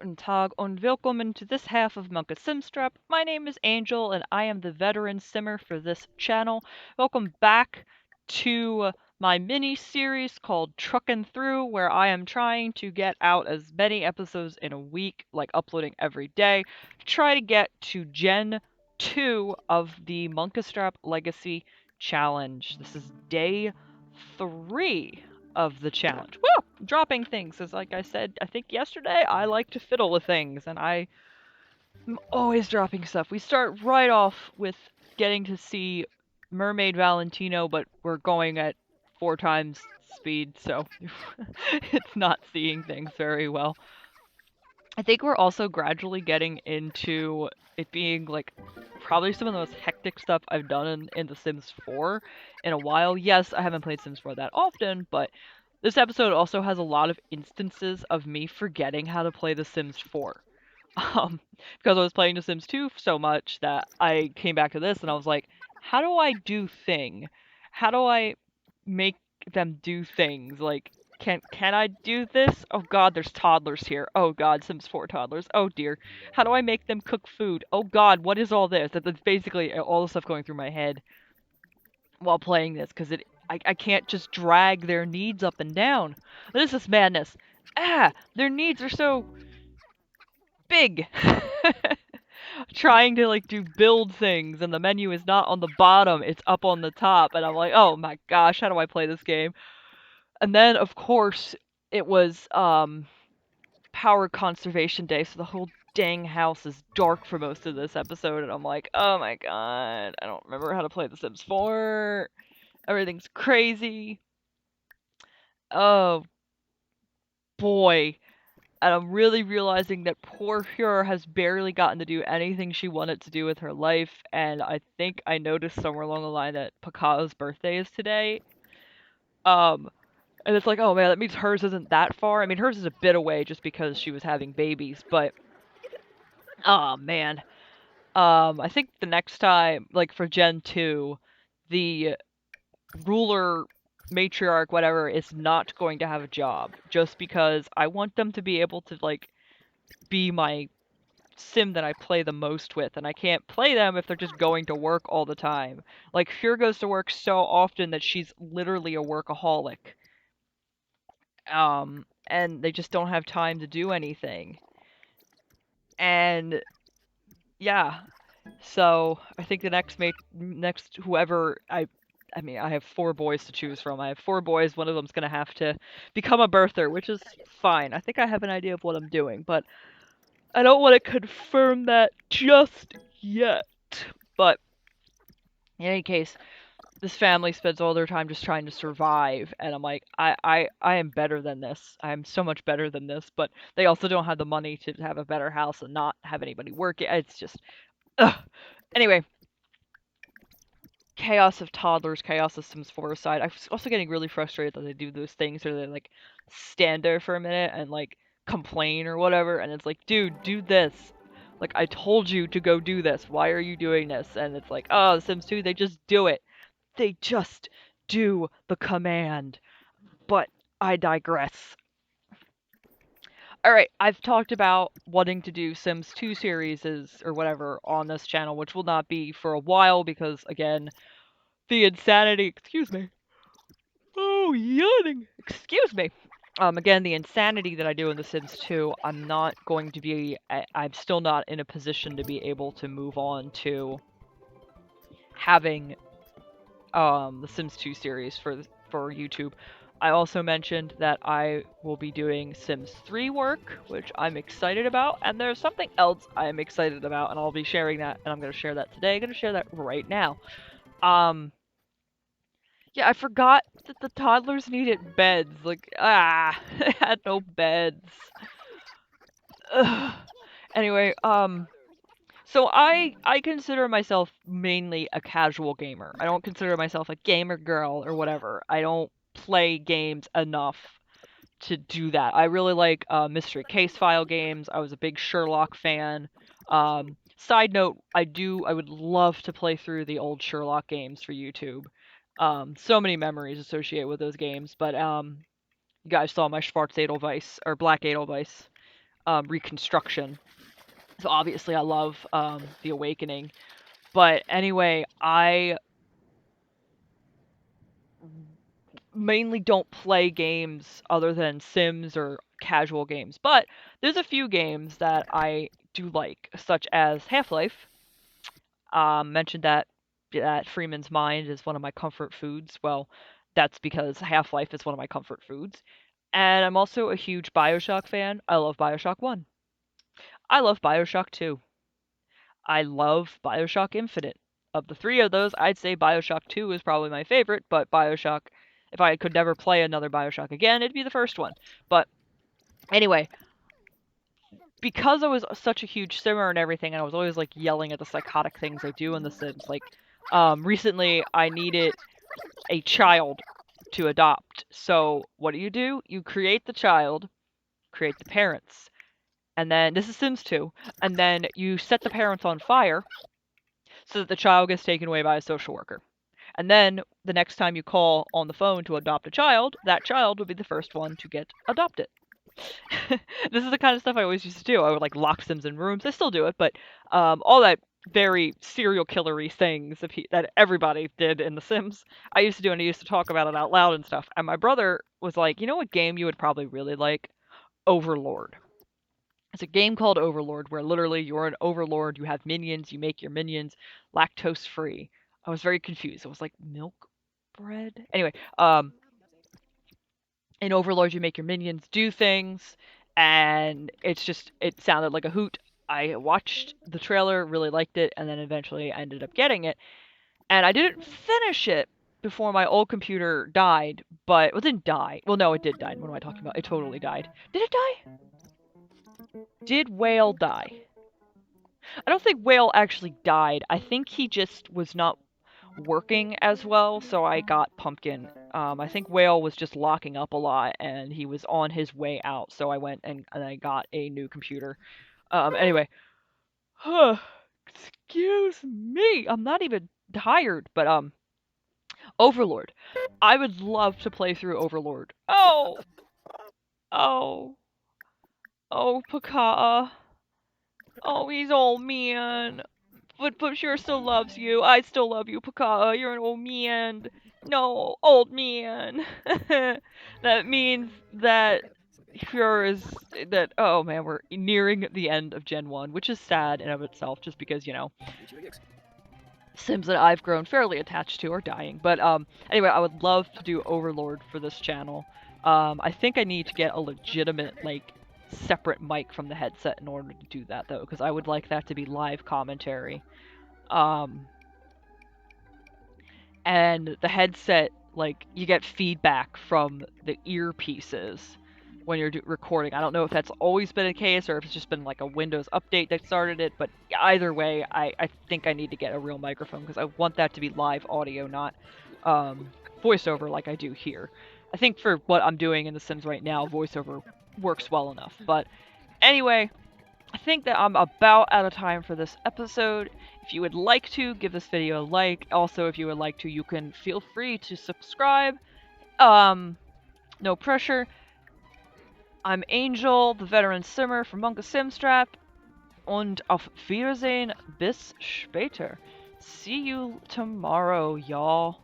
Guten Tag und willkommen to this half of Monka Simstrap. My name is Angel and I am the veteran simmer for this channel. Welcome back to my mini series called Truckin' Through, where I am trying to get out as many episodes in a week, like uploading every day, to try to get to Gen 2 of the Monkastrap Legacy Challenge. This is day 3 of the challenge. Woo! Dropping things, as like I said, I think yesterday, I like to fiddle with things, and I'm always dropping stuff. We start right off with getting to see Mermaid Valentino, but we're going at 4 times speed, so it's not seeing things very well. I think we're also gradually getting into it being, like, probably some of the most hectic stuff I've done in The Sims 4 in a while. Yes, I haven't played Sims 4 that often, but this episode also has a lot of instances of me forgetting how to play The Sims 4. Because I was playing The Sims 2 so much that I came back to this and I was like, how do I do thing? How do I make them do things? Like, can I do this? Oh god, there's toddlers here. Oh god, Sims 4 toddlers. Oh dear. How do I make them cook food? Oh god, what is all this? That's basically all the stuff going through my head while playing this, because I can't just drag their needs up and down. This is madness. Their needs are so big. Trying to like do build things and the menu is not on the bottom, it's up on the top, and I'm like, oh my gosh, how do I play this game? And then of course it was power conservation day, so the whole dang house is dark for most of this episode, and I'm like, oh my god, I don't remember how to play The Sims 4. Everything's crazy. Oh boy. And I'm really realizing that poor Pure has barely gotten to do anything she wanted to do with her life, and I think I noticed somewhere along the line that Paka'a's birthday is today. And it's like, oh man, that means hers isn't that far. I mean, hers is a bit away just because she was having babies, but oh man. I think the next time, like for Gen 2, the ruler, matriarch, whatever, is not going to have a job, just because I want them to be able to, like, be my sim that I play the most with, and I can't play them if they're just going to work all the time. Like, Fear goes to work so often that she's literally a workaholic. And they just don't have time to do anything. And yeah, so I think the next whoever I mean, I have 4 boys to choose from. I have 4 boys. One of them's gonna have to become a birther, which is fine. I think I have an idea of what I'm doing, but I don't want to confirm that just yet. But in any case, this family spends all their time just trying to survive, and I'm like, I am better than this. I am so much better than this, but they also don't have the money to have a better house and not have anybody work it. It's just, ugh. Anyway, chaos of toddlers, chaos of Sims 4 aside, I'm also getting really frustrated that they do those things where they, like, stand there for a minute and, like, complain or whatever, and it's like, dude, do this. Like, I told you to go do this. Why are you doing this? And it's like, oh, The Sims 2, they just do it. They just do the command. But I digress. Alright, I've talked about wanting to do Sims 2 series or whatever on this channel, which will not be for a while because, again, the insanity, excuse me. Oh, yawning. Excuse me. Again, the insanity that I do in The Sims 2, I'm not going to be, I'm still not in a position to be able to move on to having, the Sims 2 series for YouTube. I also mentioned that I will be doing Sims 3 work, which I'm excited about, and there's something else I'm excited about, and I'll be sharing that, and I'm going to share that today. I'm going to share that right now. Yeah, I forgot that the toddlers needed beds. Like, they had no beds. Ugh. Anyway, so I consider myself mainly a casual gamer. I don't consider myself a gamer girl or whatever. I don't play games enough to do that. I really like mystery case file games. I was a big Sherlock fan. Side note, I would love to play through the old Sherlock games for YouTube. So many memories associated with those games, but you guys saw my Schwarz Edelweiss or Black Edelweiss reconstruction. So obviously I love The Awakening. But anyway, I mainly don't play games other than Sims or casual games. But there's a few games that I do like, such as Half-Life. Mentioned that Freeman's Mind is one of my comfort foods. Well, that's because Half-Life is one of my comfort foods. And I'm also a huge BioShock fan. I love BioShock 1. I love BioShock 2. I love BioShock Infinite. Of the three of those, I'd say BioShock 2 is probably my favorite, but BioShock, if I could never play another BioShock again, it'd be the first one. But anyway, because I was such a huge simmer and everything, and I was always like yelling at the psychotic things I do in The Sims, like recently I needed a child to adopt. So what do? You create the child, create the parents, and then this is Sims 2, and then you set the parents on fire so that the child gets taken away by a social worker. And then the next time you call on the phone to adopt a child, that child will be the first one to get adopted. This is the kind of stuff I always used to do. I would like lock Sims in rooms. I still do it, but all that very serial killery things that everybody did in The Sims, I used to do, and I used to talk about it out loud and stuff. And my brother was like, "You know what game you would probably really like? Overlord." It's a game called Overlord where literally you're an overlord, you have minions, you make your minions lactose free. I was very confused. It was like milk bread. Anyway, in Overlord you make your minions do things, and it sounded like a hoot. I watched the trailer, really liked it, and then eventually I ended up getting it. And I didn't finish it before my old computer died, but it didn't die. Well, no, it did die. What am I talking about? It totally died. Did it die? Did Whale die? I don't think Whale actually died. I think he just was not working as well, so I got Pumpkin. I think Whale was just locking up a lot, and he was on his way out, so I went and I got a new computer. Anyway. Excuse me. I'm not even tired, but, Overlord. I would love to play through Overlord. Oh! Oh. Oh, Paka'a. Oh, he's old man. But sure still loves you. I still love you, Paka'a. You're an old man. No, old man. That means that Sure is that oh man, we're nearing the end of Gen 1, which is sad in of itself, just because, Sims that I've grown fairly attached to are dying. But anyway, I would love to do Overlord for this channel. I think I need to get a legitimate, like, separate mic from the headset in order to do that, though, because I would like that to be live commentary. And the headset, like, you get feedback from the earpieces when you're recording. I don't know if that's always been the case or if it's just been like a Windows update that started it, but either way, I think I need to get a real microphone because I want that to be live audio, not voiceover like I do here. I think for what I'm doing in The Sims right now, voiceover works well enough. But anyway, I think that I'm about out of time for this episode. If you would like to, give this video a like. Also, if you would like to, you can feel free to subscribe. No pressure. I'm Angel, the veteran simmer from Monka Simstrap. Und auf Wiedersehen bis später. See you tomorrow, y'all.